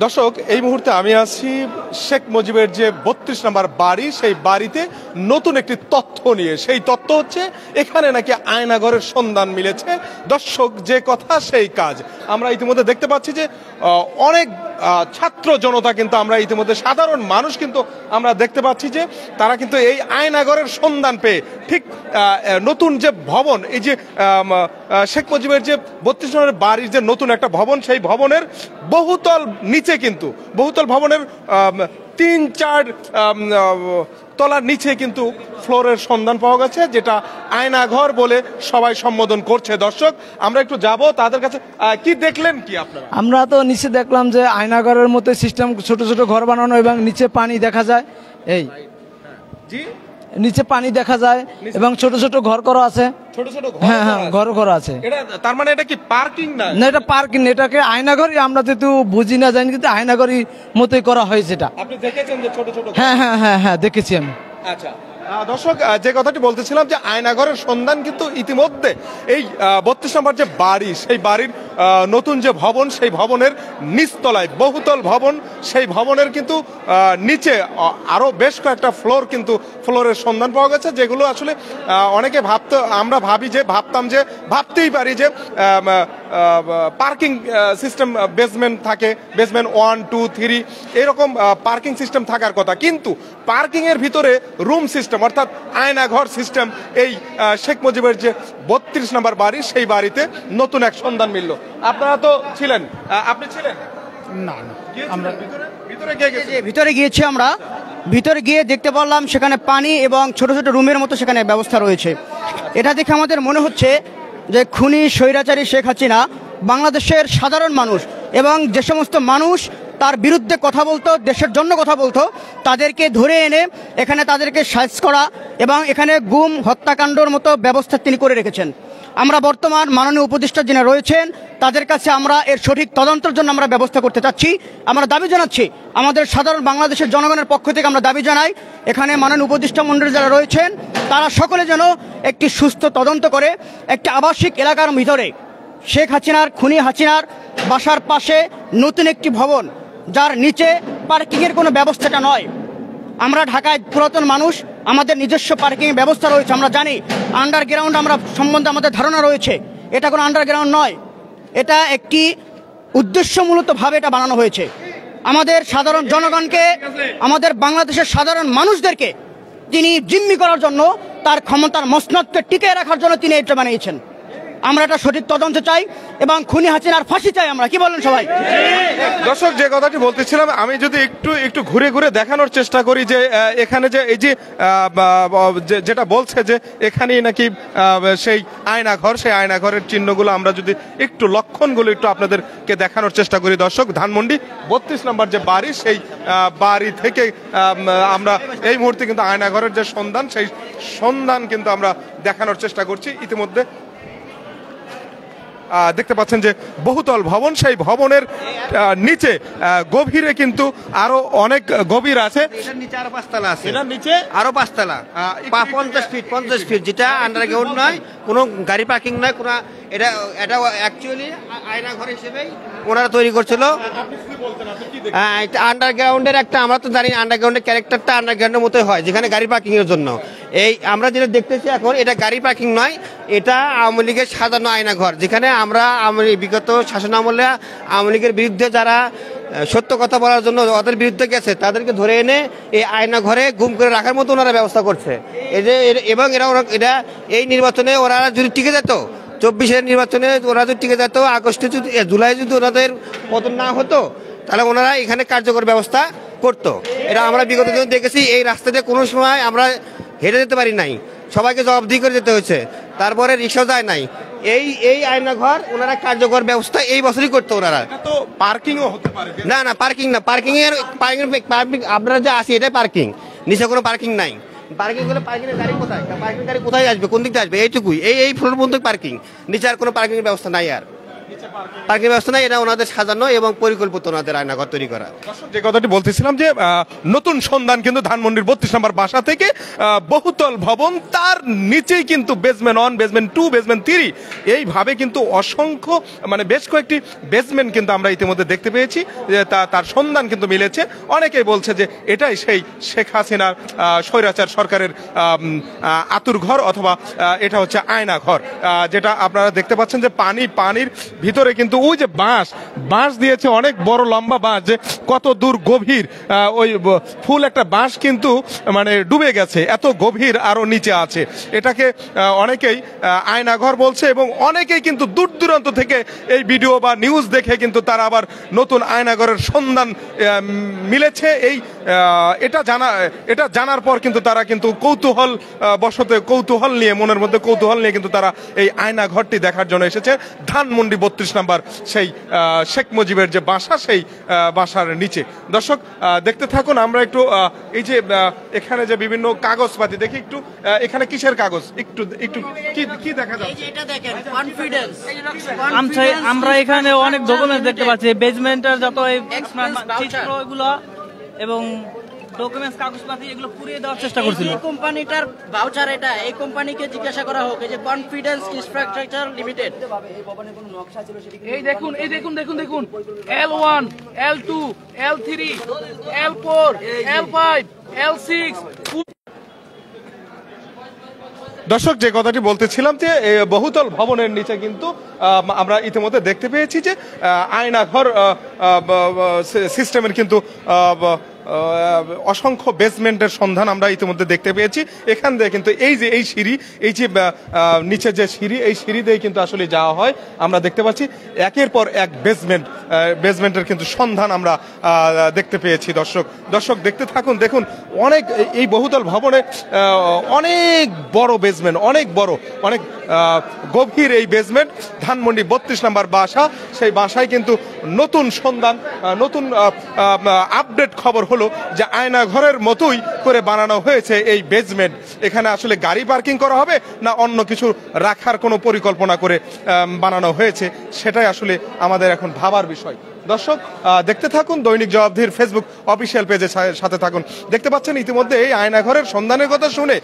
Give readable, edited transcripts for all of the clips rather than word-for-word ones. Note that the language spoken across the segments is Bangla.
দর্শক, এই মুহূর্তে আমি আছি শেখ মুজিবের যে ৩২ নম্বর বাড়ি, সেই বাড়িতে নতুন একটি তথ্য নিয়ে। সেই তথ্য হচ্ছে এখানে নাকি আয়নাঘরের সন্ধান মিলেছে। দর্শক, যে কথা সেই কাজ। আমরা ইতিমধ্যে দেখতে পাচ্ছি যে অনেক ছাত্র জনতা কিন্তু আমরা ইতিমধ্যে সাধারণ মানুষ কিন্তু আমরা দেখতে পাচ্ছি যে তারা কিন্তু এই আয়নাঘরের সন্ধান পেয়ে ঠিক নতুন যে ভবন, এই যে শেখ মুজিবের যে ৩২ নম্বরের বাড়ির যে নতুন একটা ভবন, সেই ভবনের বহুতল নিচে কিন্তু বহুতল ভবনের ৩-৪ তলার নিচে কিন্তু ফ্লোরের সন্ধান পাওয়া গেছে, যেটা আয়নাঘর বলে সবাই সম্বোধন করছে। দর্শক, আমরা একটু যাব তাদের কাছে। কি দেখলেন কি আপনারা? আমরা তো নিচে দেখলাম যে আয়নাঘরের মতো সিস্টেম, ছোট ছোট ঘর বানানো এবং নিচে পানি দেখা যায়। এই জি, নিচে পানি দেখা যায় এবং ছোট ছোট ঘর করা আছে। ছোট ছোট হ্যাঁ হ্যাঁ, ঘর করা আছে। এটা তার মানে এটা কি পার্কিং না? না, এটা পার্কিং, এটাকে আয়নাঘরই আমরা তো বুঝি না, জানি, কিন্তু আয়নাঘরই মতোই করা হয়েছে এটা। আপনি দেখেছেন যে ছোট ছোট? হ্যাঁ হ্যাঁ হ্যাঁ হ্যাঁ, দেখেছি আমি। আচ্ছা দর্শক, যে কথাটি বলতেছিলাম যে আয়নাঘরের সন্ধান কিন্তু ইতিমধ্যে এই ৩২ নম্বর যে বাড়ি, সেই বাড়ির নতুন যে ভবন, সেই ভবনের নিচতলায় বহুতল ভবন, সেই ভবনের কিন্তু নিচে আরো বেশ কয়েকটা ফ্লোর কিন্তু ফ্লোরের সন্ধান পাওয়া গেছে, যেগুলো আসলে অনেকে আমরা ভাবতেই পারি যে পার্কিং সিস্টেম বেসমেন্ট থাকে, বেসমেন্ট 1, 2, 3 এরকম পার্কিং সিস্টেম থাকার কথা, কিন্তু পার্কিং এর ভিতরে রুম সিস্টেম অর্থাৎ আয়নাঘর সিস্টেম এই শেখ মুজিবের যে ৩২ নম্বর বাড়ি, সেই বাড়িতে নতুন এক সন্ধান মিলল। আপনারা তো ছিলেন, আপনি ছিলেন? না, আমরা ভিতরে গিয়েছি। আমরা ভিতরে গিয়ে দেখতে পারলাম সেখানে পানি এবং ছোট ছোট রুমের মতো সেখানে ব্যবস্থা রয়েছে। এটা দেখে আমাদের মনে হচ্ছে যে খুনি স্বৈরাচারী শেখ হাসিনা বাংলাদেশের সাধারণ মানুষ এবং যে সমস্ত মানুষ তার বিরুদ্ধে কথা বলতো, দেশের জন্য কথা বলতো, তাদেরকে ধরে এনে এখানে তাদেরকে সাইজ করা এবং এখানে গুম হত্যাকাণ্ডর মতো ব্যবস্থা তিনি করে রেখেছেন। আমরা বর্তমান মাননীয় উপদেষ্টা যিনি রয়েছেন তাদের কাছে আমরা এর সঠিক তদন্তের জন্য আমরা ব্যবস্থা করতে চাচ্ছি। আমরা দাবি জানাচ্ছি, আমাদের সাধারণ বাংলাদেশের জনগণের পক্ষ থেকে আমরা দাবি জানাই, এখানে মাননীয় উপদেষ্টা মণ্ডলী যারা রয়েছেন তারা সকলে যেন একটি সুস্থ তদন্ত করে একটি আবাসিক এলাকার ভিতরে শেখ হাসিনার, খুনি হাসিনার বাসার পাশে নতুন একটি ভবন, যার নিচে পার্কিংয়ের কোনো ব্যবস্থাটা নয়। আমরা ঢাকায় পুরাতন মানুষ, আমাদের নিজস্ব পার্কিং ব্যবস্থা রয়েছে, আমরা জানি। আন্ডারগ্রাউন্ড আমরা সম্বন্ধে আমাদের ধারণা রয়েছে, এটা কোনো আন্ডারগ্রাউন্ড নয়, এটা একটি উদ্দেশ্যমূলতভাবে এটা বানানো হয়েছে। আমাদের সাধারণ জনগণকে, আমাদের বাংলাদেশের সাধারণ মানুষদেরকে তিনি জিম্মি করার জন্য, তার ক্ষমতার মসনদকে টিকিয়ে রাখার জন্য তিনি এটা বানিয়েছেন। আমরা এটা সঠিক তদন্ত চাই এবং খুনি হাসিনার ফাঁসি চাই আমরা। কি বলেন সবাই? দর্শক, যে কথাটি বলতেছিলাম, আমি যদি একটু ঘুরে ঘুরে দেখানোর চেষ্টা করি যে এখানে যে এই যে যেটা বলছে যে এখানেই নাকি সেই আয়নাঘর, সেই আয়নাঘরের চিহ্নগুলো আমরা যদি একটু লক্ষণগুলো একটু আপনাদেরকে দেখানোর চেষ্টা করি। দর্শক, ধানমন্ডি ৩২ নম্বর যে বাড়ি, সেই বাড়ি থেকে আমরা এই মুহূর্তে কিন্তু আয়নাঘরের যে সন্ধান, সেই সন্ধান কিন্তু আমরা দেখানোর চেষ্টা করছি। ইতিমধ্যে দেখতে পাচ্ছেন যে বহুতল ভবন, সেই ভবনের নিচে গভীরে কিন্তু আরো অনেক গভীর আছে। নিচে আরো 5 তলা আছে, এটার নিচে আরো 5 তলা, 50 ফিট, যেটা আন্ডারগ্রাউন্ড নয়, কোনো গাড়ি পার্কিং নয়, কোনো এটা অ্যাকচুয়ালি আয়নাঘর হিসেবেই ওনারা তৈরি করছিল। আন্ডারগ্রাউন্ডের একটা, আমরা তো জানি আন্ডারগ্রাউন্ডের ক্যারেক্টারটা আন্ডারগ্রাউন্ডের মতোই হয়, যেখানে গাড়ি পার্কিং এর জন্য। এই আমরা যেটা দেখতেছি এখন, এটা গাড়ি পার্কিং নয়, এটা আওয়ামী লীগের সাজানো আয়নাঘর, যেখানে আমরা বিগত শাসন আমলে আওয়ামী লীগের বিরুদ্ধে যারা সত্য কথা বলার জন্য ওদের বিরুদ্ধে গেছে তাদেরকে ধরে এনে এই আয়নাঘরে গুম করে রাখার মতো ওনারা ব্যবস্থা করছে। এবং এটা এই নির্বাচনে ওরা যদি টিকে যেত, 24-এর নির্বাচনে ওরা যদি টিকে যেত, আগস্টে যদি, জুলাই যদি ওনাদের পতন না হতো, তাহলে ওনারা এখানে কার্যকর ব্যবস্থা করতো। এটা আমরা বিগত দিনে দেখেছি। এই রাস্তাতে কোনো সময় আমরা হেঁটে যেতে পারি নাই, সবাইকে জবাবদিহি করে যেতে হয়েছে, তারপরে রিক্সা যায় নাই। এই আয়নাঘর ওনারা কার্যকর ব্যবস্থা এই বছরই করতো ওনারা। তো পার্কিংও হতে পারে না, পার্কিং না, পার্কিং আপনারা যে আসি এটাই পার্কিং, নিচে কোনো পার্কিং নাই। পার্কিং হলে পার্কিং এর গাড়ি কোথায়, পার্কিং গাড়ি কোথায় আসবে, কোন দিক থেকে আসবে, এইটুকুই, এই ফ্লোর পর্যন্ত পার্কিং, নিচে আর কোনো পার্কিং এর ব্যবস্থা নাই। আর পার্কিং ব্যবস্থা নাই, এটা ওনাদের সাজানো এবং পরিকল্পিত ওনাদের আয়নাঘর তৈরি করা। যে কথাটি বলতেছিলাম যে নতুন সন্ধান কিন্তু ধানমন্ডির 32 নম্বর বাসা থেকে বহুতল ভবন, তার নিচেই কিন্তু বেসমেন্ট 1, বেসমেন্ট 2, বেসমেন্ট 3 এইভাবে কিন্তু অসংখ্য মানে বেশ কয়েকটি বেসমেন্ট কিন্তু আমরা ইতিমধ্যে দেখতে পেয়েছি, যে তার সন্ধান কিন্তু মিলেছে। অনেকেই বলছে যে এটাই সেই শেখ হাসিনার স্বৈরাচার সরকারের আতুর ঘর অথবা এটা হচ্ছে আয়না ঘর, যেটা আপনারা দেখতে পাচ্ছেন যে পানির ভিতরে কিন্তু ওই যে বাঁশ দিয়েছে, অনেক বড় লম্বা বাঁশ, যে কত দূর গভীর, ওই ফুল একটা বাঁশ কিন্তু মানে ডুবে গেছে, এত গভীর আরো নিচে আছে। এটাকে অনেকেই আয়নাঘর বলছে এবং অনেকেই কিন্তু দূর দূরান্ত থেকে এই ভিডিও বা নিউজ দেখে কিন্তু তারা আবার নতুন আয়নাঘরের সন্ধান মিলেছে। এটা জানার পর কিন্তু তারা কিন্তু কৌতূহল নিয়ে মনের মধ্যে কৌতূহল নিয়ে কিন্তু তারা এই আয়নাঘরটি দেখার জন্য এসেছে ধানমন্ডি 32 নম্বর সেই শেখ মুজিবের যে বাসা, সেই বাসার নিচে। দর্শক দেখতে থাকুন, আমরা একটু এই যে এখানে যে বিভিন্ন কাগজপাতি দেখি একটু, এখানে কিসের কাগজ, একটু কি দেখা যাচ্ছে? এটা দেখেন, কনফিডেন্স। আমরা এখানে অনেক ডকুমেন্ট দেখতে পাচ্ছি, বেজমেন্টের যত চিত্র এগুলো এবং ডকুমেন্টস কাগজপাতি এগুলো পুড়িয়ে দেওয়ার চেষ্টা করছিল। এই কোম্পানিটার ভাউচার, এটা এই কোম্পানিকে জিজ্ঞাসা করা হোক, এই যে কনফিডেন্স ইনফ্রাস্ট্রাকচার লিমিটেড। এই দেখুন L1, L2, L3, L4, L5, L6। দর্শক যে কথাটি বলতেছিলাম যে বহুতল ভবনের নিচে কিন্তু আমরা ইতিমধ্যে দেখতে পেয়েছি যে আয়নাঘর সিস্টেমের কিন্তু অসংখ্য বেসমেন্টের সন্ধান আমরা ইতিমধ্যে দেখতে পেয়েছি। এখান দিয়ে কিন্তু এই যে নিচে যে সিঁড়ি, এই সিঁড়ি দিয়ে কিন্তু আসলে যাওয়া হয়। আমরা দেখতে পাচ্ছি একের পর এক বেসমেন্টের কিন্তু সন্ধান আমরা দেখতে পেয়েছি। দর্শক দেখতে থাকুন, দেখুন অনেক এই বহুতল ভবনে অনেক বড় বেসমেন্ট, অনেক গভীর এই বেসমেন্ট। ধানমন্ডি 32 নম্বর বাসা, সেই বাসায় কিন্তু নতুন সন্ধান, নতুন আপডেট খবর হলো যে আয়নাঘরের মতোই করে বানানো হয়েছে এই বেসমেন্ট। এখানে আসলে গাড়ি পার্কিং করা হবে না অন্য কিছু রাখার কোনো পরিকল্পনা করে বানানো হয়েছে, সেটাই আসলে আমাদের এখন ভাবার বিষয়। দর্শক দেখতে থাকুন, দৈনিক জবাবদিহির ফেসবুক অফিসিয়াল পেজের সাথে থাকুন। দেখতে পাচ্ছেন ইতিমধ্যে এই আয়নাঘরের সন্ধানের কথা শুনে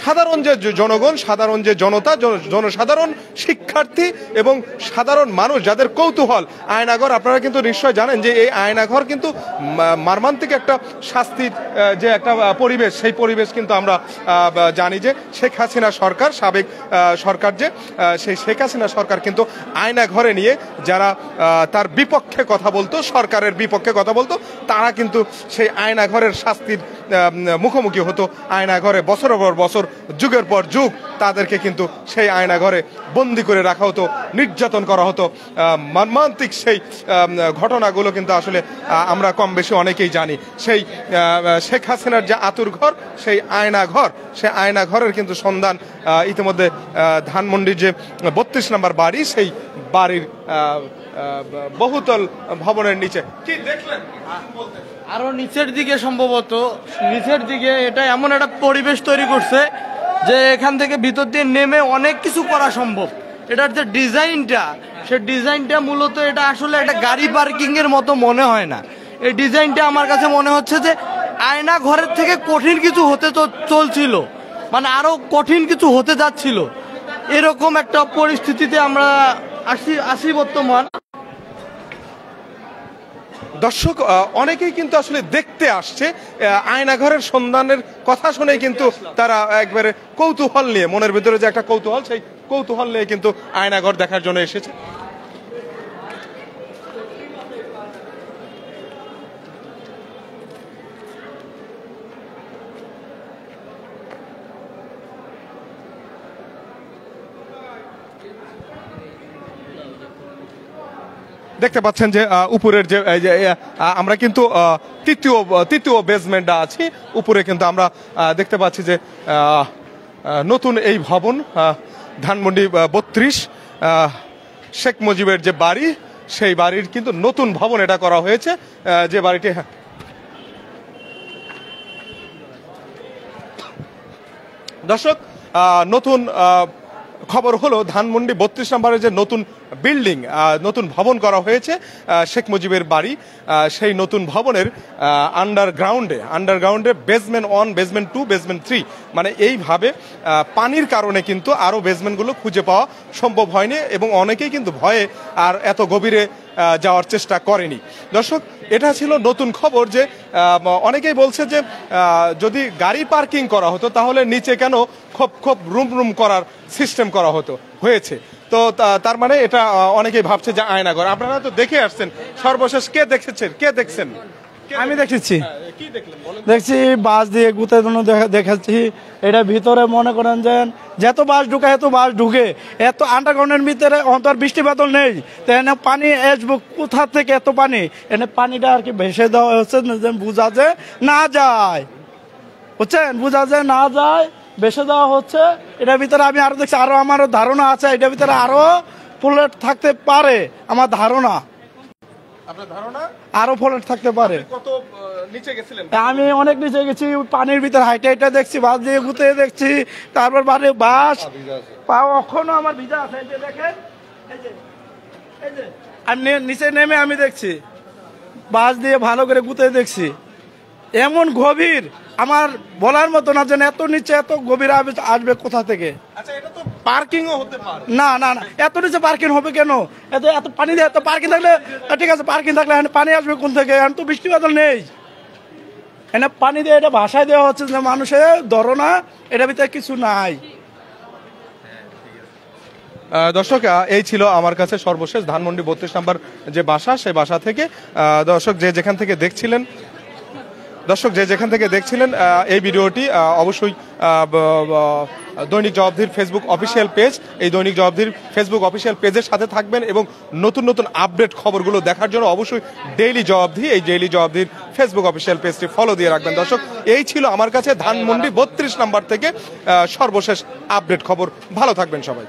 সাধারণ যে জনগণ, সাধারণ যে জনতা, জনসাধারণ, শিক্ষার্থী এবং সাধারণ মানুষ যাদের কৌতূহল, আয়নাঘর আপনারা কিন্তু নিশ্চয় জানেন যে এই আয়নাঘর কিন্তু মর্মান্তিক একটা শাস্তির যে একটা পরিবেশ, সেই পরিবেশ কিন্তু আমরা জানি যে শেখ হাসিনা সরকার, সাবেক সরকার যে সেই শেখ হাসিনা সরকার কিন্তু আয়নাঘরে নিয়ে যারা তার বিপক্ষে কথা বলতো, সরকারের বিপক্ষে কথা বলতো, তারা কিন্তু সেই আয়নাঘরের শাস্তির মুখোমুখি হতো। আয়নাঘরে বছরের পর বছর, যুগের পর যুগ তাদেরকে কিন্তু সেই আয়নাঘরে বন্দি করে রাখা হতো, নির্যাতন করা হতো। মর্মান্তিক সেই ঘটনাগুলো কিন্তু আসলে আমরা কম বেশি অনেকেই জানি। সেই শেখ হাসিনার যে আতুর ঘর, সেই আয়নাঘরের কিন্তু সন্ধান ইতিমধ্যে ধানমন্ডির যে 32 নম্বর বাড়ি, সেই বাড়ির বহুতল ভবনের নিচে কি দেখলেন? আরো নিচের দিকে, সম্ভবত নিচের দিকে এটা এমন একটা পরিবেশ তৈরি করছে যে এখান থেকে ভিতর দিয়ে নেমে অনেক কিছু করা সম্ভব। এটার যে ডিজাইনটা, সে ডিজাইনটা মূলত এটা আসলে একটা গাড়ি পার্কিং এর মতো মনে হয় না। এই ডিজাইনটা আমার কাছে মনে হচ্ছে যে আয়না ঘরের থেকে কঠিন কিছু হতে তো চলছিল, মানে আরো কঠিন কিছু হতে যাচ্ছিল, এরকম একটা পরিস্থিতিতে আমরা আসি বর্তমান। দর্শক অনেকেই কিন্তু আসলে দেখতে আসছে আয়নাঘরের সন্ধানের কথা শুনে, কিন্তু তারা একবারে কৌতূহল নিয়ে, মনের ভিতরে যে একটা কৌতূহল, সেই কৌতূহল নিয়ে কিন্তু আয়নাঘর দেখার জন্য এসেছে। দেখতে পাচ্ছেন যে উপরের যে আমরা কিন্তু তৃতীয় বেসমেন্টে আছি, উপরে কিন্তু আমরা দেখতে পাচ্ছি যে নতুন এই ভবন ধানমন্ডি 32 শেখ মুজিবের যে বাড়ি, সেই বাড়ির কিন্তু নতুন ভবন এটা করা হয়েছে। যে বাড়িটি দর্শক নতুন খবর হলো ধানমন্ডি 32 নম্বরে যে নতুন বিল্ডিং, নতুন ভবন করা হয়েছে শেখ মুজিবের বাড়ি, সেই নতুন ভবনের আন্ডারগ্রাউন্ডে বেসমেন্ট 1, বেসমেন্ট 2, বেসমেন্ট 3, মানে এইভাবে পানির কারণে কিন্তু আরও বেসমেন্টগুলো খুঁজে পাওয়া সম্ভব হয়নি এবং অনেকেই কিন্তু ভয়ে আর এত গভীরে যাওয়ার চেষ্টা করেনি। দর্শক, এটা ছিল নতুন খবর যে অনেকেই বলছে যে যদি গাড়ি পার্কিং করা হতো তাহলে নিচে কেন খোপ রুম করার সিস্টেম করা হয়েছে। তো তার মানে এটা অনেকেই ভাবছে যে আয়নাঘর। আপনারা তো দেখে আসছেন, সর্বশেষ কে দেখছেন? আমি দেখেছি, কি দেখলেন বলেন? দেখছি বাস দিয়ে গুতে দেখেছি। এটা ভিতরে মনে করেন যে যত বাস ঢুকে এত বাস ঢুকে, এত আন্ডারগ্রাউন্ডের ভিতরে অন্তর বৃষ্টি বাদল নেই, তো এনে পানি আসবো কোথা থেকে? এত পানি এনে পানিটা আর কি ভেসে দেওয়া হচ্ছে, বোঝা যে না যায়, বুঝছেন, বোঝা যায় না যায়, ভেসে দেওয়া হচ্ছে। এটার ভিতরে আমি আরো দেখছি, আরো আমারও ধারণা আছে এটার ভিতরে আরো ফ্ল্যাট থাকতে পারে। আমার ধারণা আপনার ধারণা আরো ফ্ল্যাট থাকতে পারে। কত নিচে গেছিলেন? আমি অনেক নিচে গেছি, পানির ভিতরে হাইটা দেখছি, বাস দিয়ে ঘুরতে দেখছি, তারপর বাড়ি বাস পাও এখনো আমার ভিজা আছে। এই যে দেখেন, এই যে আমি নিচে নেমে আমি দেখছি বাস দিয়ে ভালো করে গুতে দেখছি। এমন গভীর আমার বলার মতো না, যেন এত নিচে এত গভীর আসবে কোথা থেকে। আচ্ছা, এটা তো পার্কিংও হতে পারে। না, এত নিচে পার্কিং হবে কেন? এত পানি দিয়ে এত পার্কিং থাকলে ঠিক আছে, পার্কিং থাকলে পানি আসবে কোন থেকে? এখন তো বৃষ্টি বাদল নেই, এনে পানি দিয়ে এটা ভাষায় দেওয়া হচ্ছে যে মানুষের ধারণা এটার ভিতরে কিছু নাই। দর্শক, এই ছিল আমার কাছে সর্বশেষ ধানমন্ডি 32 নম্বর যে বাসা, সেই বাসা থেকে দর্শক যে যেখান থেকে দেখছিলেন এই ভিডিওটি অবশ্যই দৈনিক জবাবদিহির ফেসবুক অফিসিয়াল পেজ, এই দৈনিক জবাবদিহির ফেসবুক অফিসিয়াল পেজের সাথে থাকবেন এবং নতুন আপডেট খবরগুলো দেখার জন্য অবশ্যই ডেইলি জবাবদিহির ফেসবুক অফিসিয়াল পেজটি ফলো দিয়ে রাখবেন। দর্শক, এই ছিল আমার কাছে ধানমন্ডি 32 নম্বর থেকে সর্বশেষ আপডেট খবর। ভালো থাকবেন সবাই।